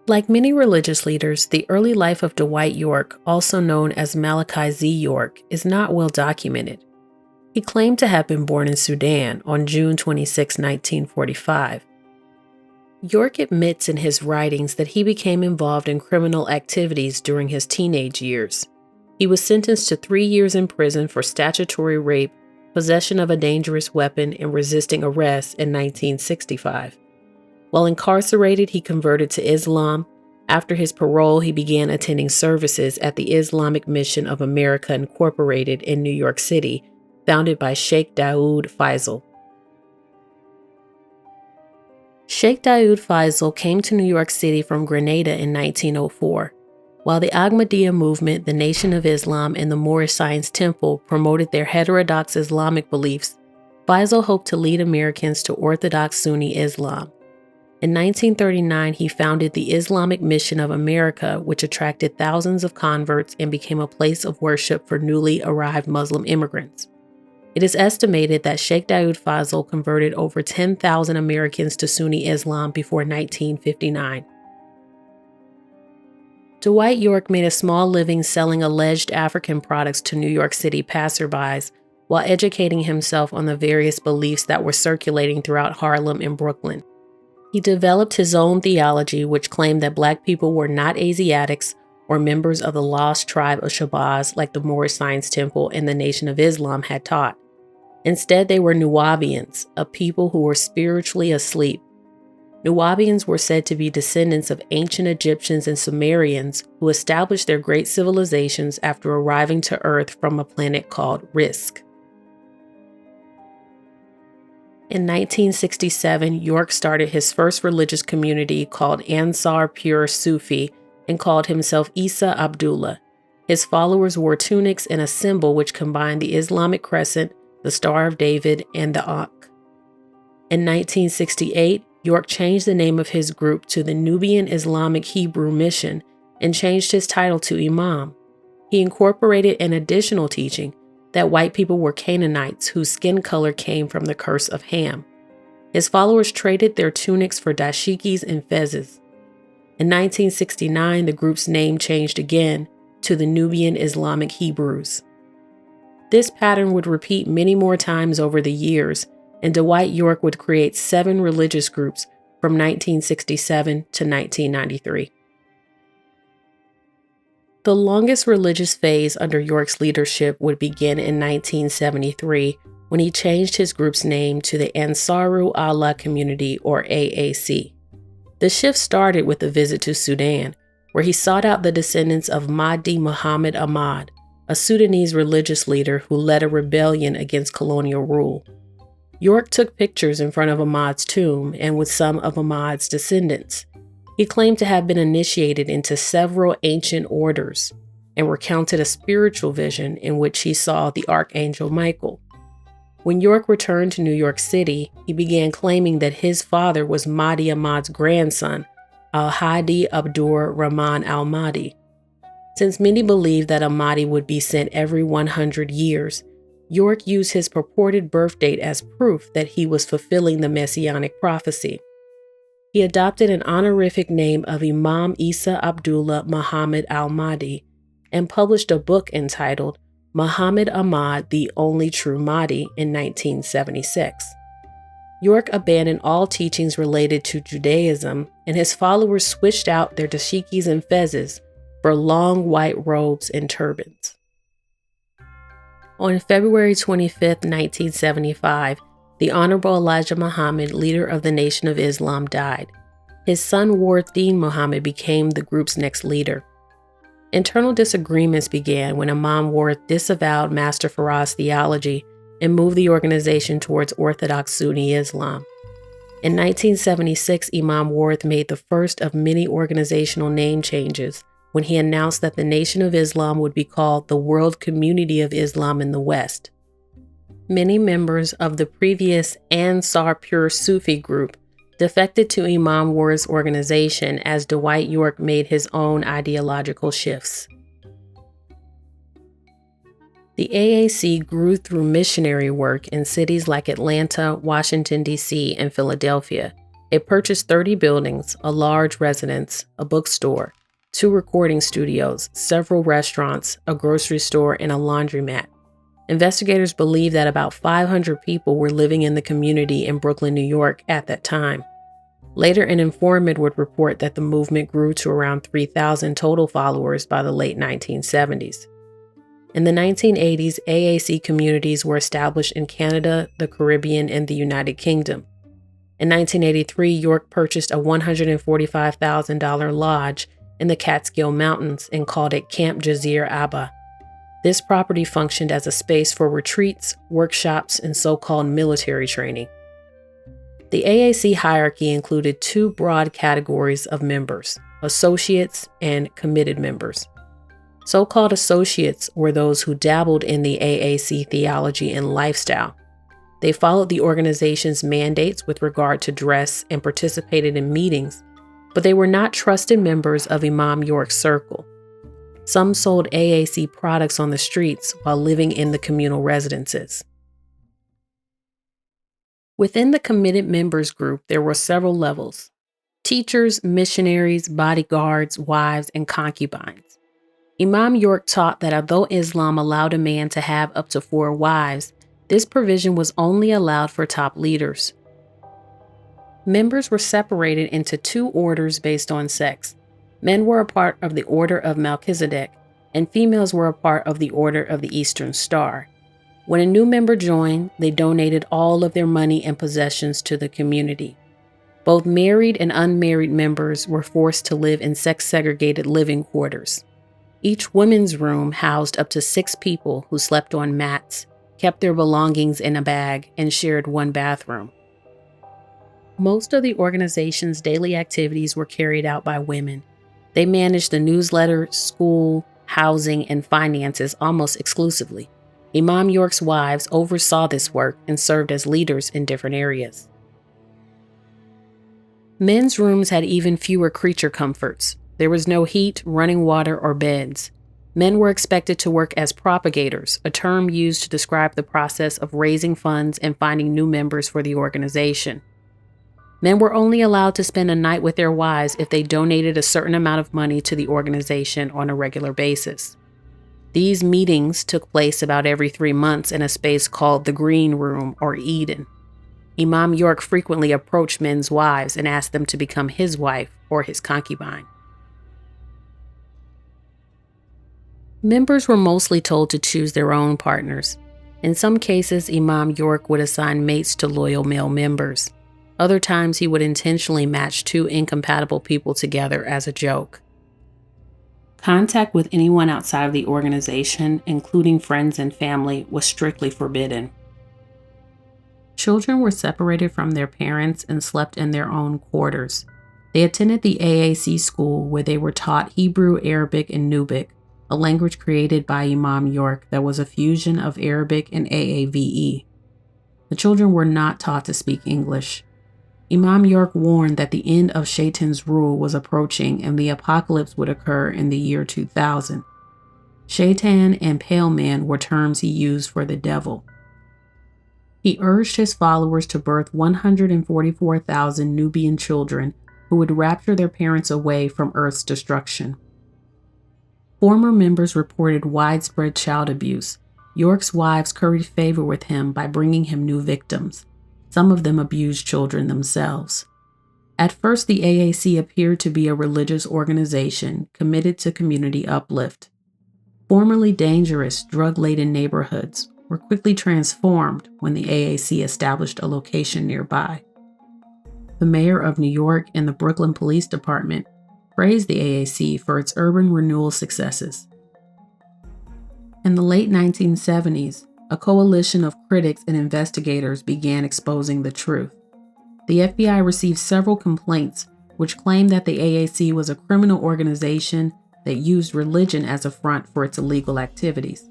Like many religious leaders, the early life of Dwight York, also known as Malachi Z. York, is not well documented. He claimed to have been born in Sudan on June 26, 1945. York admits in his writings that he became involved in criminal activities during his teenage years. He was sentenced to 3 years in prison for statutory rape, possession of a dangerous weapon, and resisting arrest in 1965. While incarcerated, he converted to Islam. After his parole, he began attending services at the Islamic Mission of America Incorporated in New York City, founded by Sheikh Dawood Faisal. Sheikh Dawood Faisal came to New York City from Grenada in 1904. While the Ahmadiyya movement, the Nation of Islam, and the Moorish Science Temple promoted their heterodox Islamic beliefs, Faisal hoped to lead Americans to Orthodox Sunni Islam. In 1939, he founded the Islamic Mission of America, which attracted thousands of converts and became a place of worship for newly arrived Muslim immigrants. It is estimated that Sheikh Dawood Faisal converted over 10,000 Americans to Sunni Islam before 1959. Dwight York made a small living selling alleged African products to New York City passerbys while educating himself on the various beliefs that were circulating throughout Harlem and Brooklyn. He developed his own theology, which claimed that Black people were not Asiatics or members of the lost tribe of Shabazz like the Moorish Science Temple and the Nation of Islam had taught. Instead, they were Nubians, a people who were spiritually asleep. Nubians were said to be descendants of ancient Egyptians and Sumerians who established their great civilizations after arriving to Earth from a planet called Risk. In 1967, York started his first religious community called Ansaar Pure Sufi and called himself Isa Abdullah. His followers wore tunics and a symbol which combined the Islamic crescent, the Star of David, and the Ankh. In 1968, York changed the name of his group to the Nubian Islamic Hebrew Mission and changed his title to Imam. He incorporated an additional teaching that white people were Canaanites whose skin color came from the curse of Ham. His followers traded their tunics for dashikis and fezes. In 1969, the group's name changed again to the Nubian Islamic Hebrews. This pattern would repeat many more times over the years, and Dwight York would create 7 religious groups from 1967 to 1993. The longest religious phase under York's leadership would begin in 1973 when he changed his group's name to the Ansaaru Allah Community, or AAC. The shift started with a visit to Sudan, where he sought out the descendants of Mahdi Muhammad Ahmad, a Sudanese religious leader who led a rebellion against colonial rule. York took pictures in front of Ahmad's tomb and with some of Ahmad's descendants. He claimed to have been initiated into several ancient orders and recounted a spiritual vision in which he saw the Archangel Michael. When York returned to New York City, he began claiming that his father was Mahdi Ahmad's grandson, Al-Hadi Abdur Rahman al-Mahdi. Since many believed that a Mahdi would be sent every 100 years, York used his purported birth date as proof that he was fulfilling the messianic prophecy. He adopted an honorific name of Imam Isa Abdullah Muhammad al-Mahdi and published a book entitled Muhammad Ahmad, the Only True Mahdi in 1976. York abandoned all teachings related to Judaism, and his followers switched out their dashikis and fezes for long white robes and turbans. On February 25, 1975, the Honorable Elijah Muhammad, leader of the Nation of Islam, died. His son Warith Deen Muhammad became the group's next leader. Internal disagreements began when Imam Warith disavowed Master Faraz's theology and moved the organization towards Orthodox Sunni Islam. In 1976, Imam Warith made the first of many organizational name changes when he announced that the Nation of Islam would be called the World Community of Islam in the West. Many members of the previous Ansaar Pure Sufi group defected to Imam Warith's organization as Dwight York made his own ideological shifts. The AAC grew through missionary work in cities like Atlanta, Washington, D.C., and Philadelphia. It purchased 30 buildings, a large residence, a bookstore, 2 recording studios, several restaurants, a grocery store, and a laundromat. Investigators believe that about 500 people were living in the community in Brooklyn, New York at that time. Later, an informant would report that the movement grew to around 3,000 total followers by the late 1970s. In the 1980s, AAC communities were established in Canada, the Caribbean, and the United Kingdom. In 1983, York purchased a $145,000 lodge in the Catskill Mountains and called it Camp Jazir Abba. This property functioned as a space for retreats, workshops, and so-called military training. The AAC hierarchy included 2 broad categories of members: associates and committed members. So-called associates were those who dabbled in the AAC theology and lifestyle. They followed the organization's mandates with regard to dress and participated in meetings, but they were not trusted members of Imam York's circle. Some sold AAC products on the streets while living in the communal residences. Within the committed members group, there were several levels: teachers, missionaries, bodyguards, wives, and concubines. Imam York taught that although Islam allowed a man to have up to 4 wives, this provision was only allowed for top leaders. Members were separated into 2 orders based on sex. Men were a part of the Order of Melchizedek, and females were a part of the Order of the Eastern Star. When a new member joined, they donated all of their money and possessions to the community. Both married and unmarried members were forced to live in sex-segregated living quarters. Each women's room housed up to 6 people who slept on mats, kept their belongings in a bag, and shared 1 bathroom. Most of the organization's daily activities were carried out by women. They managed the newsletter, school, housing, and finances almost exclusively. Imam York's wives oversaw this work and served as leaders in different areas. Men's rooms had even fewer creature comforts. There was no heat, running water, or beds. Men were expected to work as propagators, a term used to describe the process of raising funds and finding new members for the organization. Men were only allowed to spend a night with their wives if they donated a certain amount of money to the organization on a regular basis. These meetings took place about every 3 months in a space called the Green Room or Eden. Imam York frequently approached men's wives and asked them to become his wife or his concubine. Members were mostly told to choose their own partners. In some cases, Imam York would assign mates to loyal male members. Other times, he would intentionally match 2 incompatible people together as a joke. Contact with anyone outside of the organization, including friends and family, was strictly forbidden. Children were separated from their parents and slept in their own quarters. They attended the AAC school where they were taught Hebrew, Arabic, and Nubic, a language created by Imam York that was a fusion of Arabic and AAVE. The children were not taught to speak English. Imam York warned that the end of Shaitan's rule was approaching and the apocalypse would occur in the year 2000. Shaitan and Pale Man were terms he used for the devil. He urged his followers to birth 144,000 Nubian children who would rapture their parents away from Earth's destruction. Former members reported widespread child abuse. York's wives curried favor with him by bringing him new victims. Some of them abused children themselves. At first, the AAC appeared to be a religious organization committed to community uplift. Formerly dangerous, drug-laden neighborhoods were quickly transformed when the AAC established a location nearby. The mayor of New York and the Brooklyn Police Department praised the AAC for its urban renewal successes. In the late 1970s, a coalition of critics and investigators began exposing the truth. The FBI received several complaints which claimed that the AAC was a criminal organization that used religion as a front for its illegal activities.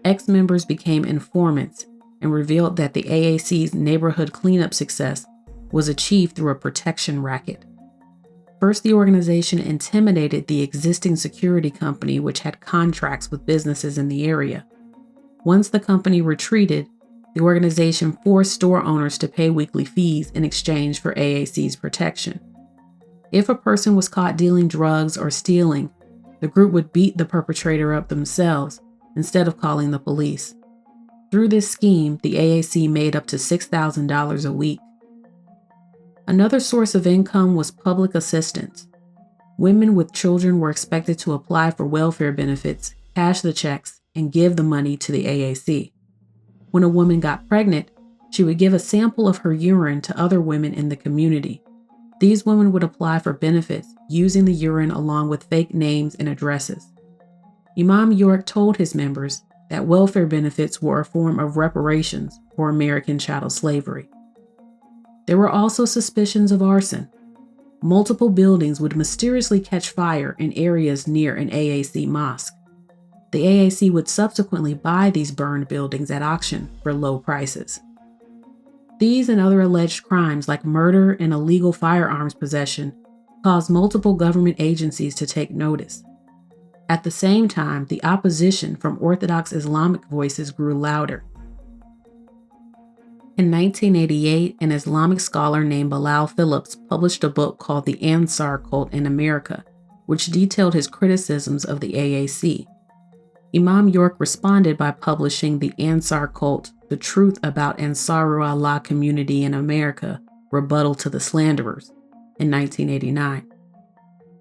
Ex-members became informants and revealed that the AAC's neighborhood cleanup success was achieved through a protection racket. First, the organization intimidated the existing security company which had contracts with businesses in the area. Once the company retreated, The organization forced store owners to pay weekly fees in exchange for AAC's protection. If a person was caught dealing drugs or stealing, the group would beat the perpetrator up themselves instead of calling the police. Through this scheme, the AAC made up to $6,000 a week. Another source of income was public assistance. Women with children were expected to apply for welfare benefits, cash the checks, and give the money to the AAC. When a woman got pregnant, she would give a sample of her urine to other women in the community. These women would apply for benefits using the urine along with fake names and addresses. Imam York told his members that welfare benefits were a form of reparations for American chattel slavery. There were also suspicions of arson. Multiple buildings would mysteriously catch fire in areas near an AAC mosque. The AAC would subsequently buy these burned buildings at auction for low prices. These and other alleged crimes like murder and illegal firearms possession caused multiple government agencies to take notice. At the same time, the opposition from Orthodox Islamic voices grew louder. In 1988, an Islamic scholar named Bilal Phillips published a book called The Ansaar Cult in America, which detailed his criticisms of the AAC. Imam York responded by publishing The Ansaar Cult, The Truth About Ansaaru Allah Community in America, Rebuttal to the Slanderers, in 1989.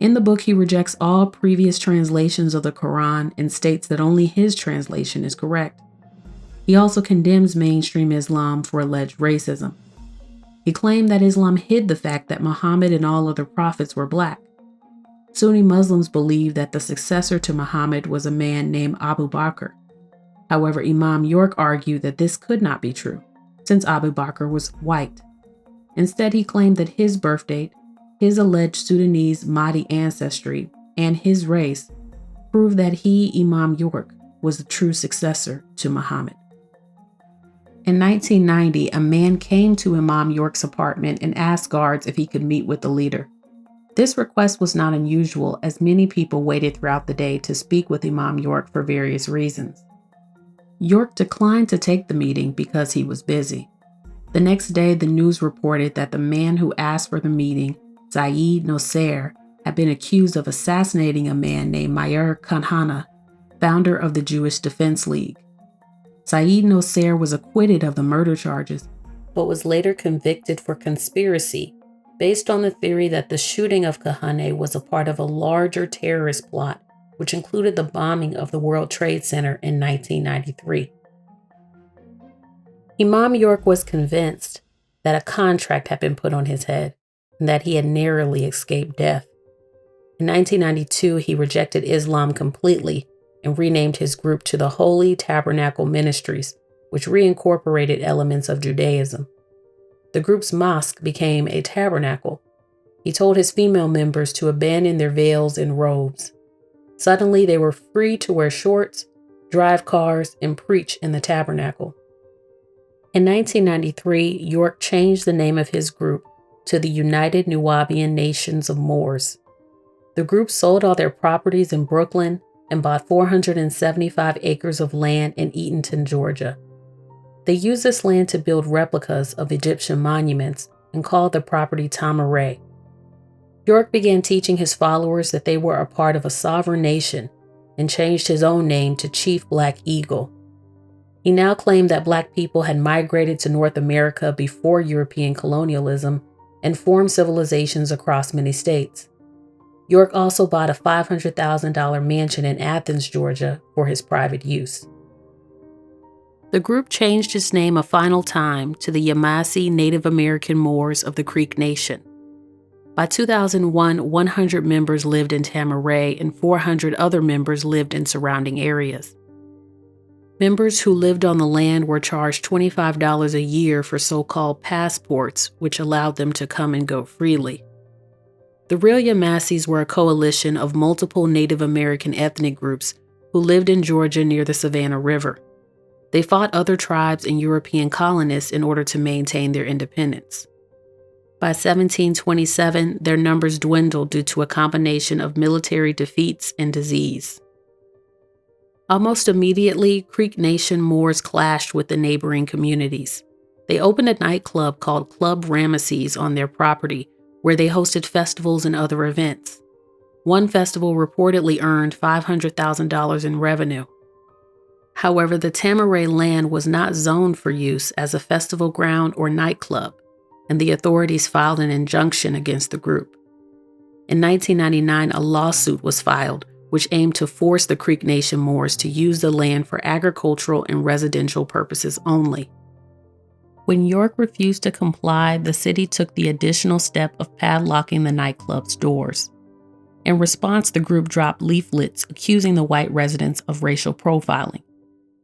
In the book, he rejects all previous translations of the Quran and states that only his translation is correct. He also condemns mainstream Islam for alleged racism. He claimed that Islam hid the fact that Muhammad and all other prophets were black. Sunni Muslims believe that the successor to Muhammad was a man named Abu Bakr. However, Imam York argued that this could not be true, since Abu Bakr was white. Instead, he claimed that his birth date, his alleged Sudanese Mahdi ancestry, and his race proved that he, Imam York, was the true successor to Muhammad. In 1990, a man came to Imam York's apartment and asked guards if he could meet with the leader. This request was not unusual, as many people waited throughout the day to speak with Imam York for various reasons. York declined to take the meeting because he was busy. The next day, the news reported that the man who asked for the meeting, Saeed Nosser, had been accused of assassinating a man named Meir Kanhana, founder of the Jewish Defense League. Saeed Nosser was acquitted of the murder charges, but was later convicted for conspiracy, based on the theory that the shooting of Kahane was a part of a larger terrorist plot, which included the bombing of the World Trade Center in 1993. Imam York was convinced that a contract had been put on his head and that he had narrowly escaped death. In 1992, he rejected Islam completely and renamed his group to the Holy Tabernacle Ministries, which reincorporated elements of Judaism. The group's mosque became a tabernacle. He told his female members to abandon their veils and robes. Suddenly, they were free to wear shorts, drive cars, and preach in the tabernacle. In 1993, York changed the name of his group to the United Nubian Nations of Moors. The group sold all their properties in Brooklyn and bought 475 acres of land in Eatonton, Georgia. They used this land to build replicas of Egyptian monuments and called the property Tamaray. York began teaching his followers that they were a part of a sovereign nation and changed his own name to Chief Black Eagle. He now claimed that Black people had migrated to North America before European colonialism and formed civilizations across many states. York also bought a $500,000 mansion in Athens, Georgia, for his private use. The group changed its name a final time to the Yamasee Native American Moors of the Creek Nation. By 2001, 100 members lived in Tamaray and 400 other members lived in surrounding areas. Members who lived on the land were charged $25 a year for so-called passports, which allowed them to come and go freely. The real Yamasees were a coalition of multiple Native American ethnic groups who lived in Georgia near the Savannah River. They fought other tribes and European colonists in order to maintain their independence. By 1727, their numbers dwindled due to a combination of military defeats and disease. Almost immediately, Creek Nation Moors clashed with the neighboring communities. They opened a nightclub called Club Ramesses on their property, where they hosted festivals and other events. One festival reportedly earned $500,000 in revenue. However, the Tamaray land was not zoned for use as a festival ground or nightclub, and the authorities filed an injunction against the group. In 1999, a lawsuit was filed, which aimed to force the Creek Nation Moors to use the land for agricultural and residential purposes only. When York refused to comply, the city took the additional step of padlocking the nightclub's doors. In response, the group dropped leaflets accusing the white residents of racial profiling.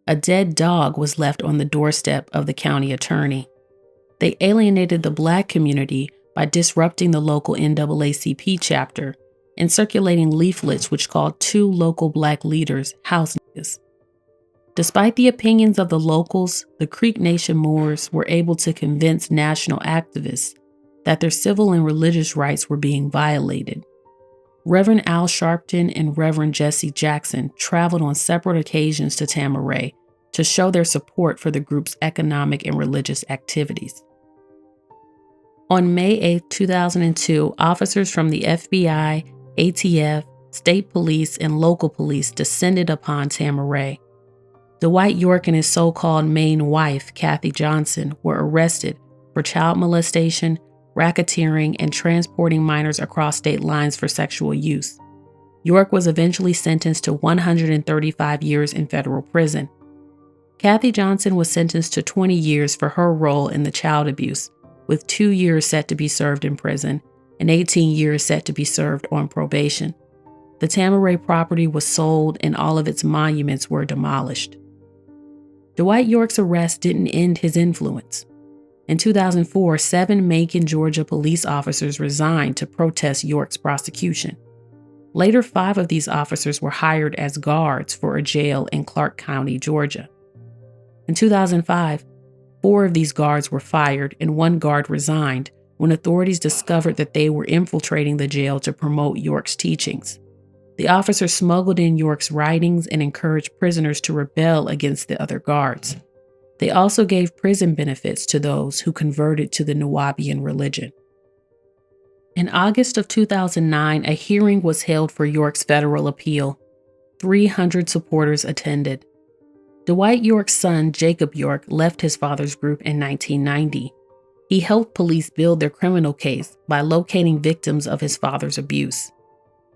A dead dog was left on the doorstep of the county attorney. They alienated the black community by disrupting the local NAACP chapter and circulating leaflets which called two local black leaders house niggas. Despite the opinions of the locals, the Creek Nation Moors were able to convince national activists that their civil and religious rights were being violated. Reverend Al Sharpton and Reverend Jesse Jackson traveled on separate occasions to Tamaray to show their support for the group's economic and religious activities. On May 8, 2002, officers from the FBI, ATF, state police, and local police descended upon Tamaray. Dwight York and his so-called main wife, Kathy Johnson, were arrested for child molestation, racketeering, and transporting minors across state lines for sexual use. York was eventually sentenced to 135 years in federal prison. Kathy Johnson was sentenced to 20 years for her role in the child abuse, with 2 years set to be served in prison and 18 years set to be served on probation. The Tamaray property was sold and all of its monuments were demolished. Dwight York's arrest didn't end his influence. In 2004, 7 Macon, Georgia police officers resigned to protest York's prosecution. Later, 5 of these officers were hired as guards for a jail in Clark County, Georgia. In 2005, 4 of these guards were fired and 1 guard resigned when authorities discovered that they were infiltrating the jail to promote York's teachings. The officers smuggled in York's writings and encouraged prisoners to rebel against the other guards. They also gave prison benefits to those who converted to the Nubian religion. In August of 2009, a hearing was held for York's federal appeal. 300 supporters attended. Dwight York's son, Jacob York, left his father's group in 1990. He helped police build their criminal case by locating victims of his father's abuse.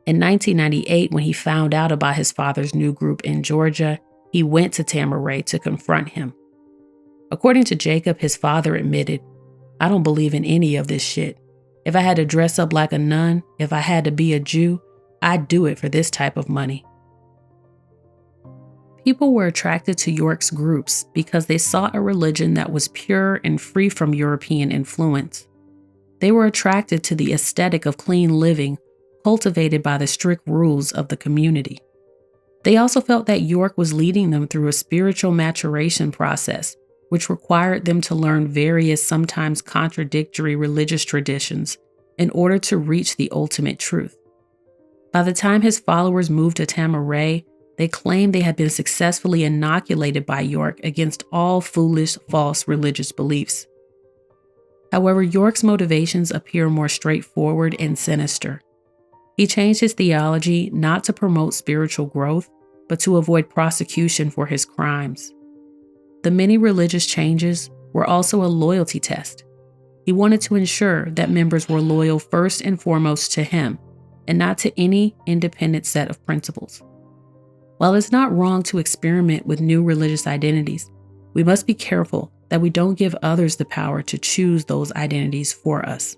In 1998, when he found out about his father's new group in Georgia, he went to Tamaray to confront him. According to Jacob, his father admitted, "I don't believe in any of this shit. If I had to dress up like a nun, if I had to be a Jew, I'd do it for this type of money." People were attracted to York's groups because they sought a religion that was pure and free from European influence. They were attracted to the aesthetic of clean living cultivated by the strict rules of the community. They also felt that York was leading them through a spiritual maturation process, which required them to learn various, sometimes contradictory religious traditions in order to reach the ultimate truth. By the time his followers moved to Tamaray, they claimed they had been successfully inoculated by York against all foolish, false religious beliefs. However, York's motivations appear more straightforward and sinister. He changed his theology not to promote spiritual growth, but to avoid prosecution for his crimes. The many religious changes were also a loyalty test. He wanted to ensure that members were loyal first and foremost to him, and not to any independent set of principles. While it's not wrong to experiment with new religious identities, we must be careful that we don't give others the power to choose those identities for us.